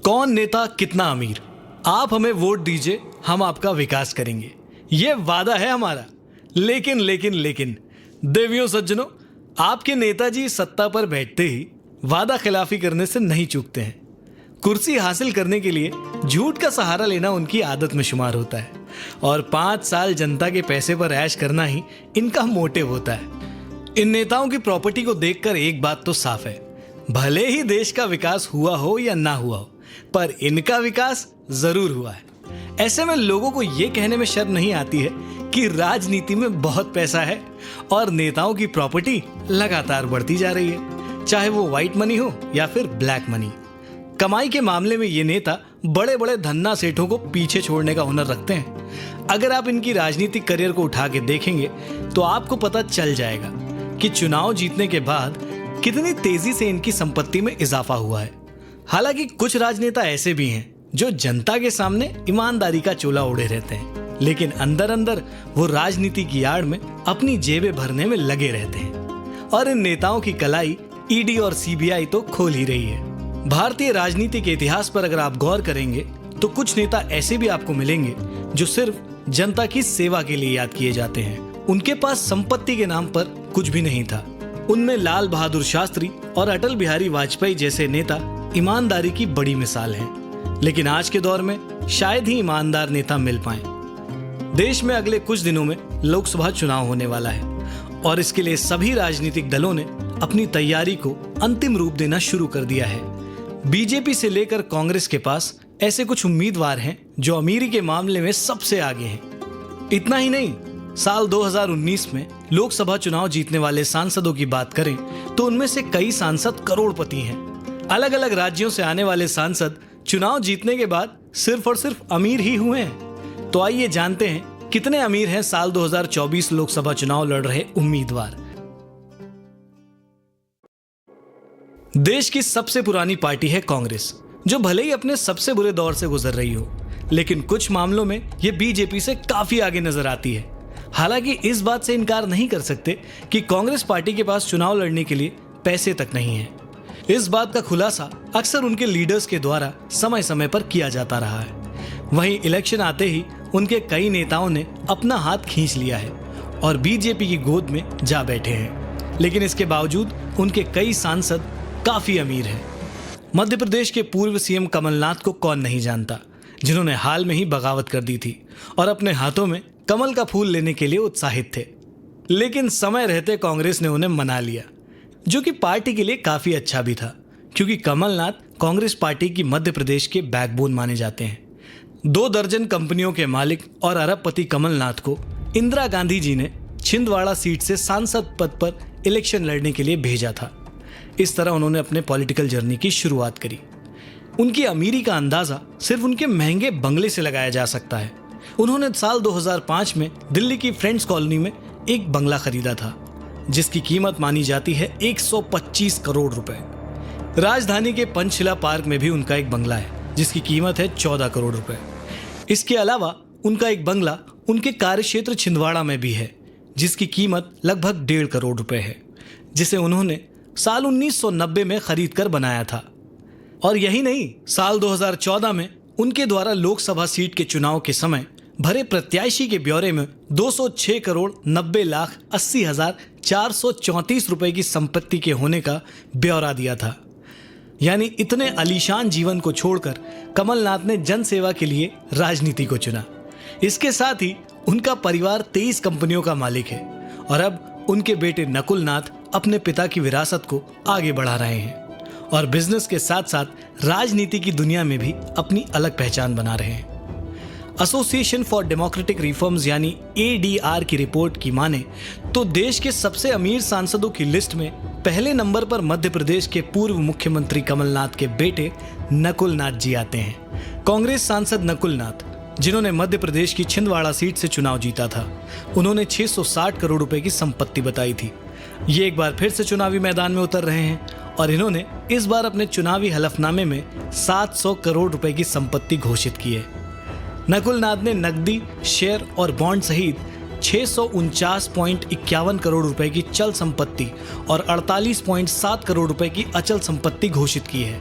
कौन नेता कितना अमीर, आप हमें वोट दीजिए, हम आपका विकास करेंगे, ये वादा है हमारा। लेकिन देवियों सज्जनों, आपके नेताजी सत्ता पर बैठते ही वादा खिलाफी करने से नहीं चूकते हैं। कुर्सी हासिल करने के लिए झूठ का सहारा लेना उनकी आदत में शुमार होता है और 5 साल जनता के पैसे पर ऐश करना ही इनका मोटिव होता है। इन नेताओं की प्रॉपर्टी को देखकर एक बात तो साफ है, भले ही देश का विकास हुआ हो या ना हुआ हो, पर इनका विकास जरूर हुआ है। ऐसे में लोगों को यह कहने में शर्म नहीं आती है कि राजनीति में बहुत पैसा है और नेताओं की प्रॉपर्टी लगातार बढ़ती जा रही है, चाहे वो व्हाइट मनी हो या फिर ब्लैक मनी। कमाई के मामले में ये नेता बड़े बड़े धन्ना सेठों को पीछे छोड़ने का हुनर रखते हैं। अगर आप इनकी राजनीतिक करियर को उठा के देखेंगे तो आपको पता चल जाएगा कि चुनाव जीतने के बाद कितनी तेजी से इनकी संपत्ति में इजाफा हुआ है। हालांकि कुछ राजनेता ऐसे भी हैं जो जनता के सामने ईमानदारी का चोला ओढ़े रहते हैं, लेकिन अंदर अंदर वो राजनीति की आड़ में अपनी जेबें भरने में लगे रहते हैं। और इन नेताओं की कलाई ईडी और सीबीआई तो खोल ही रही है। भारतीय राजनीति के इतिहास पर अगर आप गौर करेंगे तो कुछ नेता ऐसे भी आपको मिलेंगे जो सिर्फ जनता की सेवा के लिए याद किए जाते हैं। उनके पास संपत्ति के नाम पर कुछ भी नहीं था। उनमें लाल बहादुर शास्त्री और अटल बिहारी वाजपेयी जैसे नेता ईमानदारी की बड़ी मिसाल हैं। लेकिन आज के दौर में शायद ही ईमानदार नेता मिल पाए। देश में अगले कुछ दिनों में लोकसभा चुनाव होने वाला है और इसके लिए सभी राजनीतिक दलों ने अपनी तैयारी को अंतिम रूप देना शुरू कर दिया है। बीजेपी से लेकर कांग्रेस के पास ऐसे कुछ उम्मीदवार हैं जो अमीरी के मामले में सबसे आगे हैं। इतना ही नहीं, साल 2019 में लोकसभा चुनाव जीतने वाले सांसदों की बात करें तो उनमें से कई सांसद करोड़पति हैं। अलग अलग राज्यों से आने वाले सांसद चुनाव जीतने के बाद सिर्फ और सिर्फ अमीर ही हुए हैं। तो आइए जानते हैं कितने अमीर हैं साल 2024 लोकसभा चुनाव लड़ रहे उम्मीदवार। देश की सबसे पुरानी पार्टी है कांग्रेस, जो भले ही अपने सबसे बुरे दौर से गुजर रही हो, लेकिन कुछ मामलों में यह बीजेपी से काफी आगे नजर आती है। हालांकि इस बात से इनकार नहीं कर सकते कि कांग्रेस पार्टी के पास चुनाव लड़ने के लिए पैसे तक नहीं है। इस बात का खुलासा अक्सर उनके लीडर्स के द्वारा समय समय पर किया जाता रहा है। वहीं इलेक्शन आते ही उनके कई नेताओं ने अपना हाथ खींच लिया है और बीजेपी की गोद में जा बैठे हैं। लेकिन इसके बावजूद उनके कई सांसद काफी अमीर हैं। मध्य प्रदेश के पूर्व सीएम कमलनाथ को कौन नहीं जानता, जिन्होंने हाल में ही बगावत कर दी थी और अपने हाथों में कमल का फूल लेने के लिए उत्साहित थे। लेकिन समय रहते कांग्रेस ने उन्हें मना लिया, जो कि पार्टी के लिए काफी अच्छा भी था, क्योंकि कमलनाथ कांग्रेस पार्टी की मध्य प्रदेश के बैकबोन माने जाते हैं। 2 दर्जन कंपनियों के मालिक और अरबपति कमलनाथ को इंदिरा गांधी जी ने छिंदवाड़ा सीट से सांसद पद पर इलेक्शन लड़ने के लिए भेजा था। इस तरह उन्होंने अपने पॉलिटिकल जर्नी की शुरुआत करी। उनकी अमीरी का अंदाजा सिर्फ उनके महंगे बंगले से लगाया जा सकता है। उन्होंने साल 2005 में दिल्ली की फ्रेंड्स कॉलोनी में एक बंगला खरीदा था, जिसकी कीमत मानी जाती है 125 करोड़ रुपए। राजधानी के पंचशिला पार्क में भी उनका एक बंगला है, जिसकी कीमत है 14 करोड़ रुपए। इसके अलावा उनका एक बंगला उनके कार्यक्षेत्र छिंदवाड़ा में भी है, जिसकी कीमत लगभग 1.5 करोड़ रुपए है, जिसे उन्होंने साल 1990 में खरीद कर बनाया था। और यही नहीं, साल 2014 में उनके द्वारा लोकसभा सीट के चुनाव के समय भरे प्रत्याशी के ब्यौरे में 206 करोड़ 90 लाख 80 हजार 434 रुपए की संपत्ति के होने का ब्यौरा दिया था। यानी इतने आलीशान जीवन को छोड़कर कमलनाथ ने जनसेवा के लिए राजनीति को चुना। इसके साथ ही उनका परिवार 23 कंपनियों का मालिक है और अब उनके बेटे नकुल नाथ अपने पिता की विरासत को आगे बढ़ा रहे हैं और बिजनेस के साथ साथ राजनीति की दुनिया में भी अपनी अलग पहचान बना रहे हैं। एसोसिएशन फॉर डेमोक्रेटिक रिफॉर्म्स यानी ADR की रिपोर्ट की माने तो देश के सबसे अमीर सांसदों की लिस्ट में पहले नंबर पर मध्य प्रदेश के पूर्व मुख्यमंत्री कमलनाथ के बेटे नकुल नाथ जी आते हैं। कांग्रेस सांसद नकुल नाथ, जिन्होंने मध्य प्रदेश की छिंदवाड़ा सीट से चुनाव जीता था, उन्होंने 660 करोड़ रुपए की संपत्ति बताई थी। ये एक बार फिर से चुनावी मैदान में उतर रहे हैं और इन्होंने इस बार अपने चुनावी हलफनामे में 700 करोड़ रुपए की संपत्ति घोषित की है। नकुल नाथ ने नकदी, शेयर और बॉन्ड सहित 649.51 करोड़ रुपए की चल संपत्ति और 48.7 करोड़ रुपए की अचल संपत्ति घोषित की है।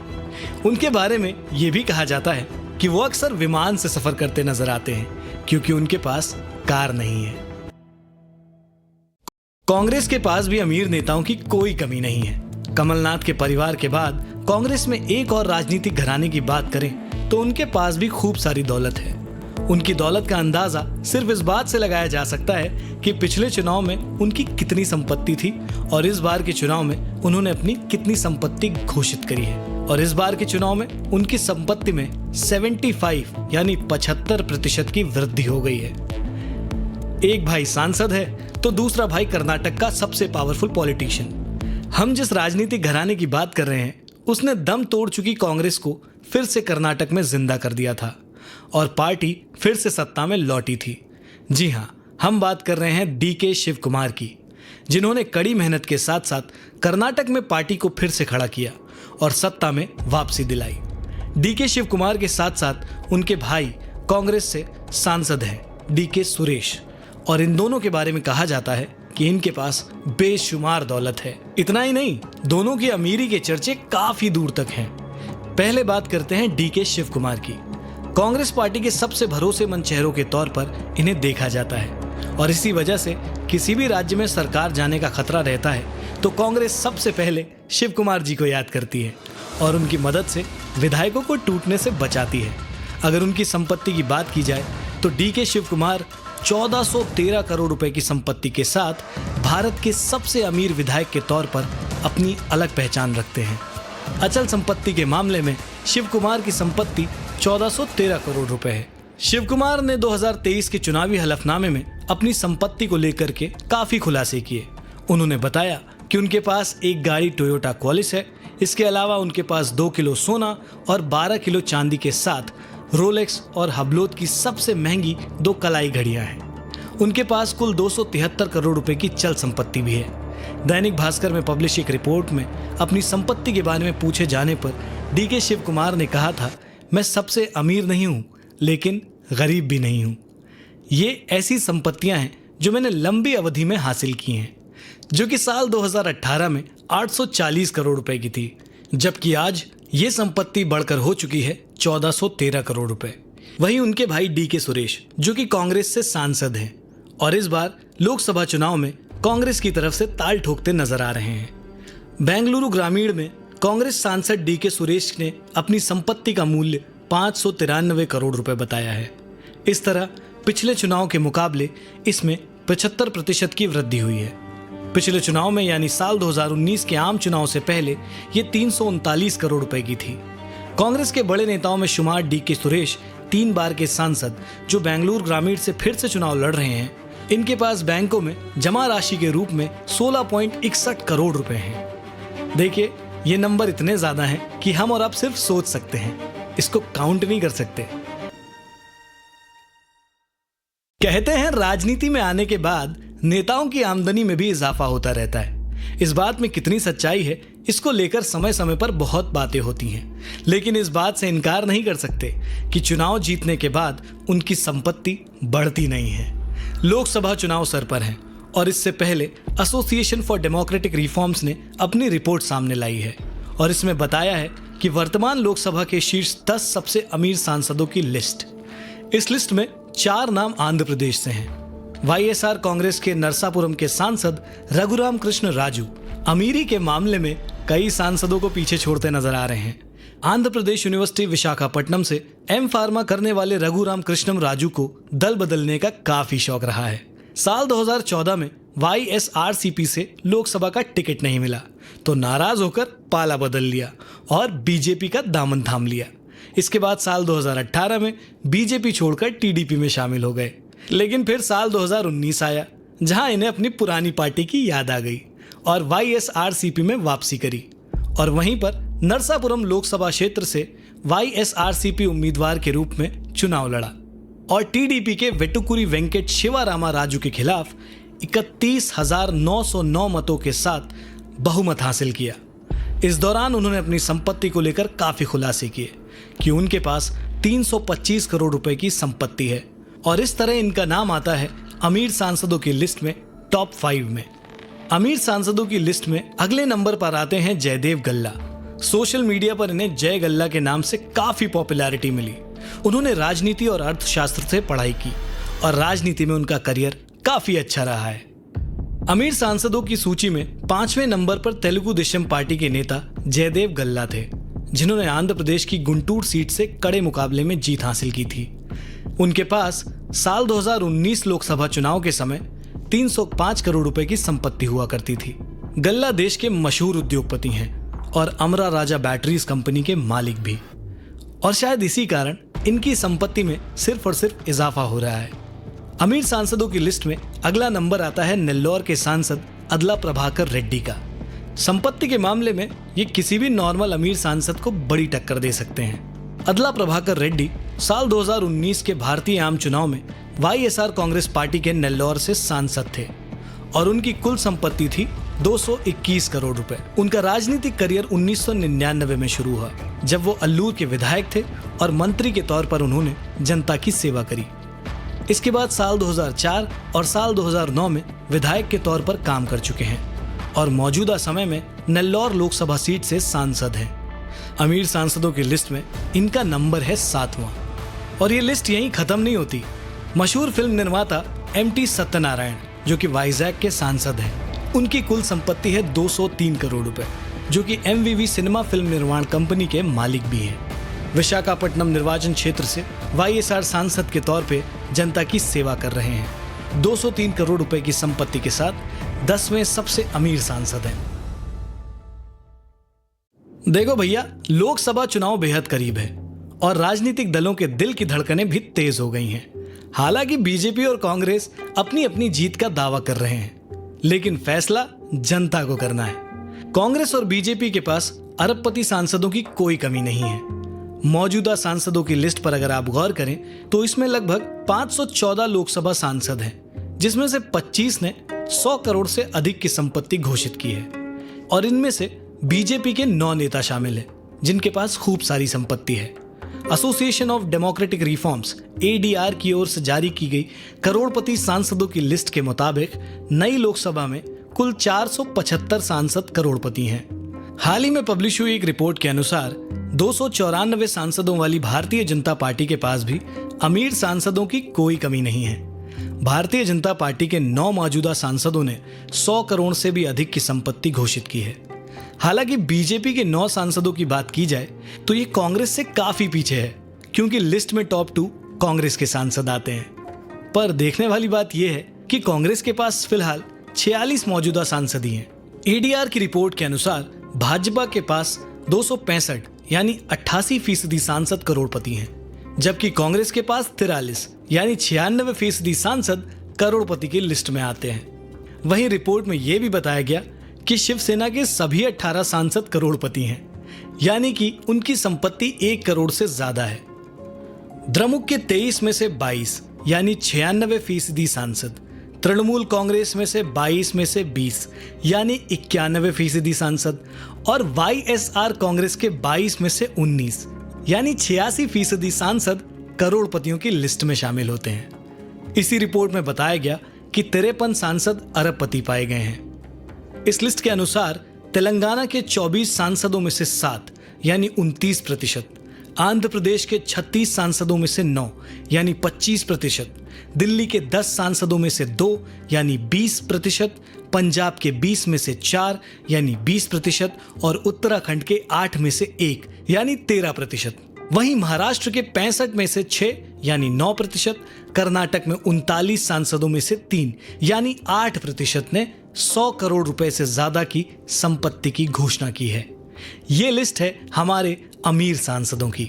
उनके बारे में ये भी कहा जाता है कि वो अक्सर विमान से सफर करते नजर आते हैं क्योंकि उनके पास कार नहीं है। कांग्रेस के पास भी अमीर नेताओं की कोई कमी नहीं है। कमलनाथ के परिवार के बाद कांग्रेस में एक और राजनीतिक घराने की बात करें तो उनके पास भी खूब सारी दौलत है। उनकी दौलत का अंदाजा सिर्फ इस बात से लगाया जा सकता है कि पिछले चुनाव में उनकी कितनी संपत्ति थी और इस बार के चुनाव में उन्होंने अपनी कितनी संपत्ति घोषित करी है। और इस बार के चुनाव में उनकी संपत्ति में 75 यानी 75% की वृद्धि हो गई है। एक भाई सांसद है तो दूसरा भाई कर्नाटक का सबसे पावरफुल पॉलिटिशियन। हम जिस राजनीतिक घराने की बात कर रहे हैं उसने दम तोड़ चुकी कांग्रेस को फिर से कर्नाटक में जिंदा कर दिया था और पार्टी फिर से सत्ता में लौटी थी। जी हाँ, हम बात कर रहे हैं डीके शिव कुमार की, जिन्होंने कड़ी मेहनत के साथ साथ कर्नाटक में पार्टी को फिर से खड़ा किया और सत्ता में वापसी दिलाई। डीके शिव कुमार के साथ साथ उनके भाई कांग्रेस से सांसद हैं डीके सुरेश, और इन दोनों के बारे में कहा जाता है कि इनके पास बेशुमार दौलत है। इतना ही नहीं, दोनों की अमीरी के चर्चे काफी दूर तक हैं। पहले बात करते हैं डीके शिव कुमार की। कांग्रेस पार्टी के सबसे भरोसेमंद चेहरों के तौर पर इन्हें देखा जाता है और इसी वजह से किसी भी राज्य में सरकार जाने का खतरा रहता है तो कांग्रेस सबसे पहले शिव कुमार जी को याद करती है और उनकी मदद से विधायकों को टूटने से बचाती है। अगर उनकी संपत्ति की बात की जाए तो डीके शिव कुमार 1413 करोड़ रुपए की संपत्ति के साथ भारत के सबसे अमीर विधायक के तौर पर अपनी अलग पहचान रखते हैं। अचल संपत्ति के मामले में शिव कुमार की संपत्ति 1413 करोड़ रुपए है। शिव कुमार ने 2023 के चुनावी हलफनामे में अपनी संपत्ति को लेकर के काफी खुलासे किए। उन्होंने बताया कि उनके पास एक गाड़ी टोयोटा क्वालिस है। इसके अलावा उनके पास 2 किलो सोना और 12 किलो चांदी के साथ रोलेक्स और हबलोत की सबसे महंगी 2 कलाई घड़ियां हैं। उनके पास कुल 273 करोड़ रुपए की चल संपत्ति भी है। दैनिक भास्कर में पब्लिश एक रिपोर्ट में अपनी संपत्ति के बारे में पूछे जाने पर डीके शिव कुमार ने कहा था, मैं सबसे अमीर नहीं हूं लेकिन गरीब भी नहीं हूं। ये ऐसी संपत्तियां हैं जो मैंने लंबी अवधि में हासिल की हैं, जो कि साल 2018 में 840 करोड़ रुपए की थी, जबकि आज ये संपत्ति बढ़कर हो चुकी है 1413 करोड़ रुपए। वहीं उनके भाई डीके सुरेश, जो कि कांग्रेस से सांसद हैं और इस बार लोकसभा चुनाव में कांग्रेस की तरफ से ताल ठोकते नजर आ रहे हैं। बेंगलुरु ग्रामीण में कांग्रेस सांसद डीके सुरेश ने अपनी संपत्ति का मूल्य 593 करोड़ रुपए बताया है। इस तरह पिछले चुनाव के मुकाबले इसमें 75% की वृद्धि हुई है। पिछले चुनाव में यानी साल 2019 के आम चुनाव से पहले ये 339 करोड़ रुपए की थी। कांग्रेस के बड़े नेताओं में शुमार डीके सुरेश 3 बार के सांसद जो बेंगलुरु ग्रामीण से फिर से चुनाव लड़ रहे हैं। इनके पास बैंकों में जमा राशि के रूप में 16.61 करोड़ रुपए हैं। देखिए, ये नंबर इतने ज्यादा हैं कि हम और आप सिर्फ सोच सकते हैं, इसको काउंट नहीं कर सकते। कहते हैं राजनीति में आने के बाद नेताओं की आमदनी में भी इजाफा होता रहता है। इस बात में कितनी सच्चाई है, इसको लेकर समय समय पर बहुत बातें होती हैं, लेकिन इस बात से इनकार नहीं कर सकते कि चुनाव जीतने के बाद उनकी संपत्ति बढ़ती नहीं है। लोकसभा चुनाव सर पर है और इससे पहले एसोसिएशन फॉर डेमोक्रेटिक रिफॉर्म्स ने अपनी रिपोर्ट सामने लाई है और इसमें बताया है कि वर्तमान लोकसभा के शीर्ष 10 सबसे अमीर सांसदों की लिस्ट। इस लिस्ट में 4 नाम आंध्र प्रदेश से हैं। वाईएसआर कांग्रेस के नरसापुरम के सांसद रघुराम कृष्ण राजू अमीरी के मामले में कई सांसदों को पीछे छोड़ते नजर आ रहे हैं। आंध्र प्रदेश यूनिवर्सिटी विशाखापट्टनम से एम फार्मा करने वाले रघुराम कृष्णम राजू को दल बदलने का काफी शौक रहा है। साल 2014 में वाईएसआरसीपी से लोकसभा का टिकट नहीं मिला तो नाराज होकर पाला बदल लिया और बीजेपी का दामन थाम लिया। इसके बाद साल 2018 में बीजेपी छोड़कर टीडीपी में शामिल हो गए, लेकिन फिर साल 2019 आया जहां इन्हें अपनी पुरानी पार्टी की याद आ गई और वाईएसआरसीपी में वापसी करी और वहीं पर नरसापुरम लोकसभा क्षेत्र से वाईएसआरसीपी उम्मीदवार के रूप में चुनाव लड़ा और टीडीपी के वेटुकुरी वेंकट शिवारामा राजू के खिलाफ 31,909 मतों के साथ बहुमत हासिल किया। इस दौरान उन्होंने अपनी संपत्ति को लेकर काफी खुलासे किए कि उनके पास 325 करोड़ रुपए की संपत्ति है और इस तरह इनका नाम आता है अमीर सांसदों की लिस्ट में टॉप 5 में। अमीर सांसदों की लिस्ट में अगले नंबर पर आते हैं जयदेव गल्ला। सोशल मीडिया पर इन्हें जय गल्ला के नाम से काफी पॉपुलैरिटी मिली। उन्होंने राजनीति और अर्थशास्त्र से पढ़ाई की और राजनीति में उनका करियर काफी अच्छा रहा है। अमीर सांसदों की सूची में 5वें नंबर पर तेलुगु देशम पार्टी के नेता जयदेव गल्ला थे, जिन्होंने आंध्र प्रदेश की गुंटूर सीट से कड़े मुकाबले में जीत हासिल की थी। उनके पास साल 2019 लोकसभा चुनाव के समय 305 करोड़ रुपए की संपत्ति हुआ करती थी। गल्ला देश के मशहूर उद्योगपति हैं और अमरा राजा बैटरीज कंपनी के मालिक भी, और शायद इसी कारण इनकी संपत्ति में सिर्फ और सिर्फ इजाफा हो रहा है। अमीर सांसदों की लिस्ट में अगला नंबर आता है नेल्लोर के सांसद अदला प्रभाकर रेड्डी का। संपत्ति के मामले में ये किसी भी नॉर्मल अमीर सांसद को बड़ी टक्कर दे सकते हैं। अदला प्रभाकर रेड्डी साल 2019 के भारतीय आम चुनाव में वाईएसआर कांग्रेस पार्टी के नेल्लोर से सांसद थे और उनकी कुल संपत्ति थी 221 करोड़ रुपए। उनका राजनीतिक करियर 1999 में शुरू हुआ, जब वो अल्लूर के विधायक थे और मंत्री के तौर पर उन्होंने जनता की सेवा करी। इसके बाद साल 2004 और साल 2009 में विधायक के तौर पर काम कर चुके हैं और मौजूदा समय में नेल्लोर लोकसभा सीट से सांसद हैं। अमीर सांसदों की लिस्ट में इनका नंबर है 7वां। और ये लिस्ट यहीं खत्म नहीं होती। मशहूर फिल्म निर्माता एमटी सत्यनारायण, जो कि वाइजैक के सांसद हैं, उनकी कुल संपत्ति है 203 करोड़ रुपए, जो कि एमवीवी सिनेमा फिल्म निर्माण कंपनी के मालिक भी हैं। विशाखापट्टनम निर्वाचन क्षेत्र से वाईएसआर सांसद के तौर पे जनता की सेवा कर रहे हैं। 203 करोड़ रुपए की संपत्ति के साथ 10वें सबसे अमीर सांसद हैं। देखो भैया, लोकसभा चुनाव बेहद करीब है और राजनीतिक दलों के दिल की धड़कनें भी तेज हो गई हैं। हालांकि बीजेपी और कांग्रेस अपनी अपनी जीत का दावा कर रहे हैं, लेकिन फैसला जनता को करना है। कांग्रेस और बीजेपी के पास अरबपति सांसदों की कोई कमी नहीं है। मौजूदा सांसदों की लिस्ट पर अगर आप गौर करें तो इसमें लगभग 514 लोकसभा सांसद हैं, जिसमें से 25 ने 100 करोड़ से अधिक की संपत्ति घोषित की है और इनमें से बीजेपी के 9 नेता शामिल हैं, जिनके पास खूब सारी संपत्ति है। Association of democratic reforms ADR की ओर से जारी की गई करोड़पति सांसदों की लिस्ट के मुताबिक नई लोकसभा में कुल 475 सांसद करोड़पति हैं। हाल ही में पब्लिश हुई एक रिपोर्ट के अनुसार 294 सांसदों वाली भारतीय जनता पार्टी के पास भी अमीर सांसदों की कोई कमी नहीं है। भारतीय जनता पार्टी के 9 मौजूदा सांसदों ने 100 करोड़ से भी अधिक की संपत्ति घोषित की है। हालांकि बीजेपी के 9 सांसदों की बात की जाए तो ये कांग्रेस से काफी पीछे है, क्योंकि लिस्ट में टॉप 2 कांग्रेस के सांसद आते हैं। पर देखने वाली बात यह है कि कांग्रेस के पास फिलहाल 46 मौजूदा सांसद ही हैं। ADR की रिपोर्ट के अनुसार भाजपा के पास 265 यानी 88% सांसद करोड़पति हैं, जबकि कांग्रेस के पास 43 यानी 96% सांसद करोड़पति की लिस्ट में आते हैं। वहीं रिपोर्ट में यह भी बताया गया कि शिवसेना के सभी 18 सांसद करोड़पति हैं, यानी कि उनकी संपत्ति 1 करोड़ से ज्यादा है। द्रमुक के 23 में से 22 यानी 96% सांसद, तृणमूल कांग्रेस में से 22 में से 20 यानी 91% सांसद और वाईएसआर कांग्रेस के 22 में से 19 यानी 86% सांसद करोड़पतियों की लिस्ट में शामिल होते हैं। इसी रिपोर्ट में बताया गया कि 53 सांसद अरबपति पाए गए हैं। इस लिस्ट के अनुसार तेलंगाना के 24 सांसदों में से 7 यानी 29%, आंध्र प्रदेश के 36 सांसदों में से 9 यानी 25%, दिल्ली के 10 सांसदों में से 2 यानी 20%, पंजाब के 20 में से 4 यानी 20% और उत्तराखंड के 8 में से 1 यानी 13%। वहीं महाराष्ट्र के 65 में से 6 यानी 9%, कर्नाटक में 39 सांसदों में से 3 यानी 8% ने 100 करोड़ रुपए से ज्यादा की संपत्ति की घोषणा की है। ये लिस्ट है हमारे अमीर सांसदों की।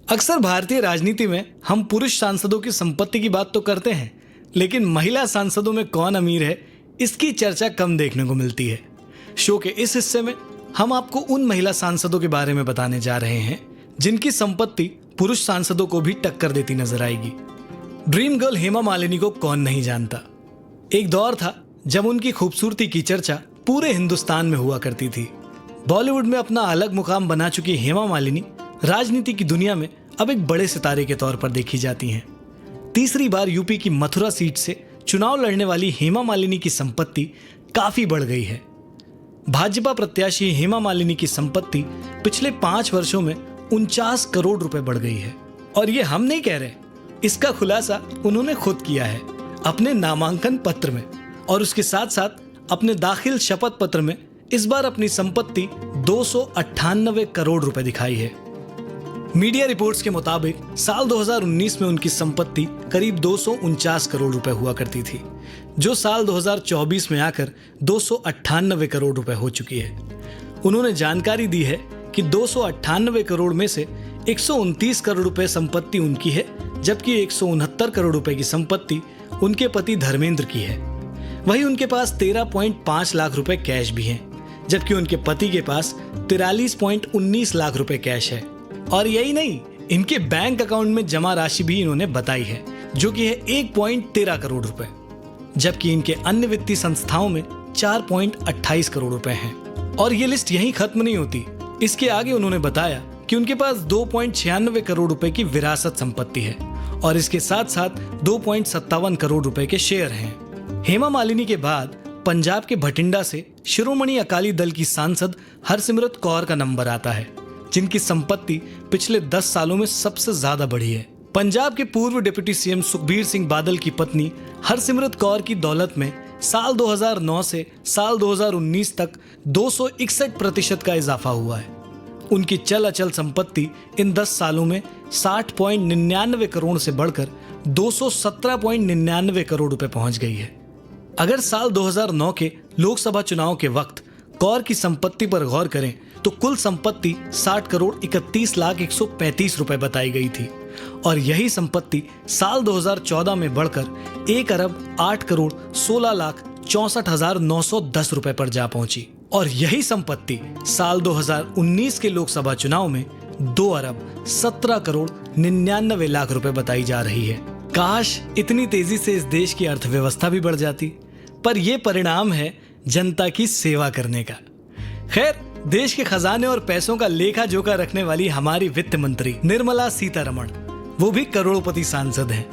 अक्सर भारतीय राजनीति में हम पुरुष सांसदों की संपत्ति की बात तो करते हैं, लेकिन महिला सांसदों में कौन अमीर है, इसकी चर्चा कम देखने को मिलती है। शो के इस हिस्से में हम आपको उन महिला सांसदों के बारे में बताने जा रहे हैं जिनकी संपत्ति पुरुष सांसदों को भी टक्कर देती नजर आएगी। ड्रीम गर्ल हेमा मालिनी को कौन नहीं जानता। एक दौर था जब उनकी खूबसूरती की चर्चा पूरे हिंदुस्तान में हुआ करती थी। बॉलीवुड में अपना अलग मुकाम बना चुकी हेमा मालिनी राजनीति की दुनिया में अब एक बड़े सितारे के तौर पर देखी जाती हैं। तीसरी बार यूपी की मथुरा सीट से चुनाव लड़ने वाली हेमा मालिनी की संपत्ति काफी बढ़ गई है। भाजपा प्रत्याशी हेमा मालिनी की संपत्ति पिछले 5 वर्षों में 49 करोड़ रुपए बढ़ गई है। और ये हम नहीं कह रहे, इसका खुलासा उन्होंने खुद किया है अपने नामांकन पत्र में, और उसके साथ साथ अपने दाखिल शपथ पत्र में इस बार अपनी संपत्ति 298 करोड़ रुपए दिखाई है। मीडिया रिपोर्ट्स के मुताबिक साल 2019 में उनकी संपत्ति करीब 249 करोड़ रुपए हुआ करती थी, जो साल 2024 में आकर 298 करोड़ रुपए हो चुकी है। उन्होंने जानकारी दी है कि 298 करोड़ में से 129 करोड़ रुपए संपत्ति उनकी है, जबकि 169 करोड़ रुपए की संपत्ति उनके पति धर्मेंद्र की है। वहीं उनके पास 13.5 लाख रुपए कैश भी हैं, जबकि उनके पति के पास 43.19 लाख रुपए कैश है। और यही नहीं, इनके बैंक अकाउंट में जमा राशि भी इन्होंने बताई है, जो कि है 1.13 करोड़ रुपए, जबकि इनके अन्य वित्तीय संस्थाओं में 4.28 करोड़ रुपए हैं। और ये लिस्ट यहीं खत्म नहीं होती। इसके आगे उन्होंने बताया कि उनके पास 2.96 करोड़ रुपए की विरासत संपत्ति है और इसके साथ साथ 2.57 करोड़ रुपए के शेयर हैं। हेमा मालिनी के बाद पंजाब के भटिंडा से शिरोमणि अकाली दल की सांसद हरसिमरत कौर का नंबर आता है, जिनकी संपत्ति पिछले 10 सालों में सबसे ज्यादा बढ़ी है। पंजाब के पूर्व डिप्टी सीएम सुखबीर सिंह बादल की पत्नी हरसिमरत कौर की दौलत में साल 2009 से साल 2019 तक 261% का इजाफा हुआ है। उनकी चल अचल संपत्ति इन 10 सालों में 60.99 करोड़ से बढ़कर 217.99 करोड़ रुपए पहुंच गई है। अगर साल 2009 के लोकसभा चुनाव के वक्त कौर की संपत्ति पर गौर करें तो कुल संपत्ति 60 करोड़ 31 लाख 135 रुपए बताई गई थी, और यही संपत्ति साल 2014 में बढ़कर 1 अरब 8 करोड़ 16 लाख 64,910 रुपए पर जा पहुंची। और यही संपत्ति साल 2019 के लोकसभा चुनाव में 2 अरब 17 करोड़ 99 लाख रुपए बताई जा रही है। काश इतनी तेजी से इस देश की अर्थव्यवस्था भी बढ़ जाती, पर यह परिणाम है जनता की सेवा करने का। खैर, देश के खजाने और पैसों का लेखा जोखा रखने वाली हमारी वित्त मंत्री निर्मला सीतारमण, वो भी करोड़पति सांसद हैं,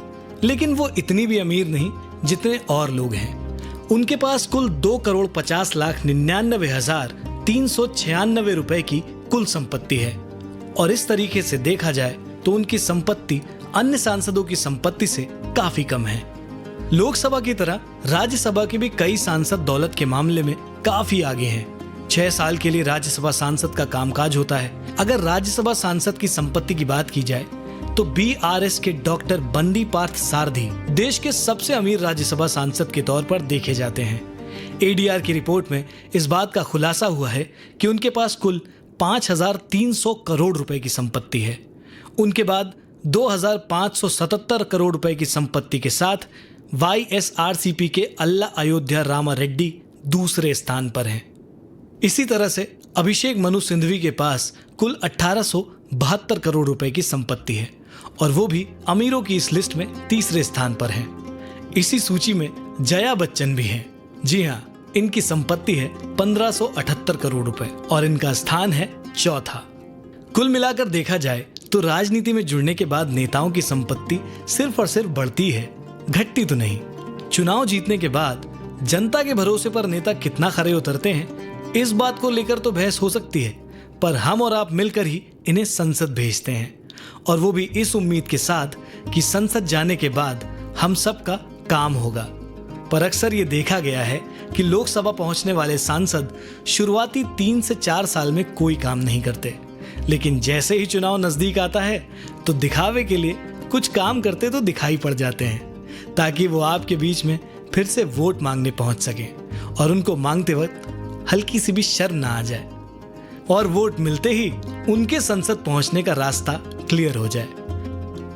लेकिन वो इतनी भी अमीर नहीं जितने और लोग हैं। उनके पास कुल 2 करोड़ 50 लाख 99,396 रुपए की कुल संपत्ति है। और इस तरीके से देखा जाए तो उनकी संपत्ति अन्य सांसदों की संपत्ति से काफी कम है। लोकसभा की तरह राज्यसभा के भी कई सांसद दौलत के मामले में काफी आगे हैं। 6 साल के लिए राज्यसभा सांसद का कामकाज होता है। अगर राज्यसभा सांसद की संपत्ति की बात की जाए तो बीआरएस के डॉक्टर बंदी पार्थ सारथी देश के सबसे अमीर राज्यसभा सांसद के तौर पर देखे जाते हैं। एडीआर की रिपोर्ट में इस बात का खुलासा हुआ है कि उनके पास कुल 5,300 करोड़ रुपए की संपत्ति है। उनके बाद 2,577 करोड़ रुपए की संपत्ति के साथ वाईएसआरसीपी के अल्ला अयोध्या रामा रेड्डी दूसरे स्थान पर हैं। इसी तरह से अभिषेक मनु सिंघवी के पास कुल 1,872 करोड़ रुपए की संपत्ति है और वो भी अमीरों की इस लिस्ट में तीसरे स्थान पर हैं। इसी सूची में जया बच्चन भी हैं। जी हाँ, इनकी संपत्ति है 1,578 करोड़ रुपए और इनका स्थान है चौथा। कुल मिलाकर देखा जाए तो राजनीति में जुड़ने के बाद नेताओं की संपत्ति सिर्फ और सिर्फ बढ़ती है, घटती तो नहीं। चुनाव जीतने के बाद जनता के भरोसे पर नेता कितना खरे उतरते हैं, इस बात को लेकर तो बहस हो सकती है, पर हम और आप मिलकर ही इन्हें संसद भेजते हैं, और वो भी इस उम्मीद के साथ कि संसद जाने के बाद हम सब का काम होगा। पर अक्सर ये देखा गया है कि लोकसभा पहुंचने वाले सांसद शुरुआती 3 से 4 साल में कोई काम नहीं करते, लेकिन जैसे ही चुनाव नजदीक आता है तो दिखावे के लिए कुछ काम करते तो दिखाई पड़ जाते हैं, ताकि वो आपके बीच में फिर से वोट मांगने पहुंच सके और उनको मांगते वक्त हल्की सी भी शर्म ना आ जाए और वोट मिलते ही उनके संसद पहुंचने का रास्ता क्लियर हो जाए।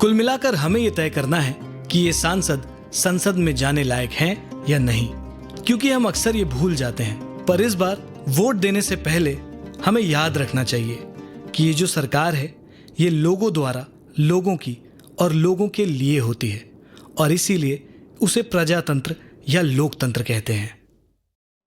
कुल मिलाकर हमें यह तय करना है कि ये सांसद संसद में जाने लायक हैं या नहीं, क्योंकि हम अक्सर ये भूल जाते हैं। पर इस बार वोट देने से पहले हमें याद रखना चाहिए कि ये जो सरकार है ये लोगों द्वारा लोगों की और लोगों के लिए होती है, और इसीलिए उसे प्रजातंत्र या लोकतंत्र कहते हैं।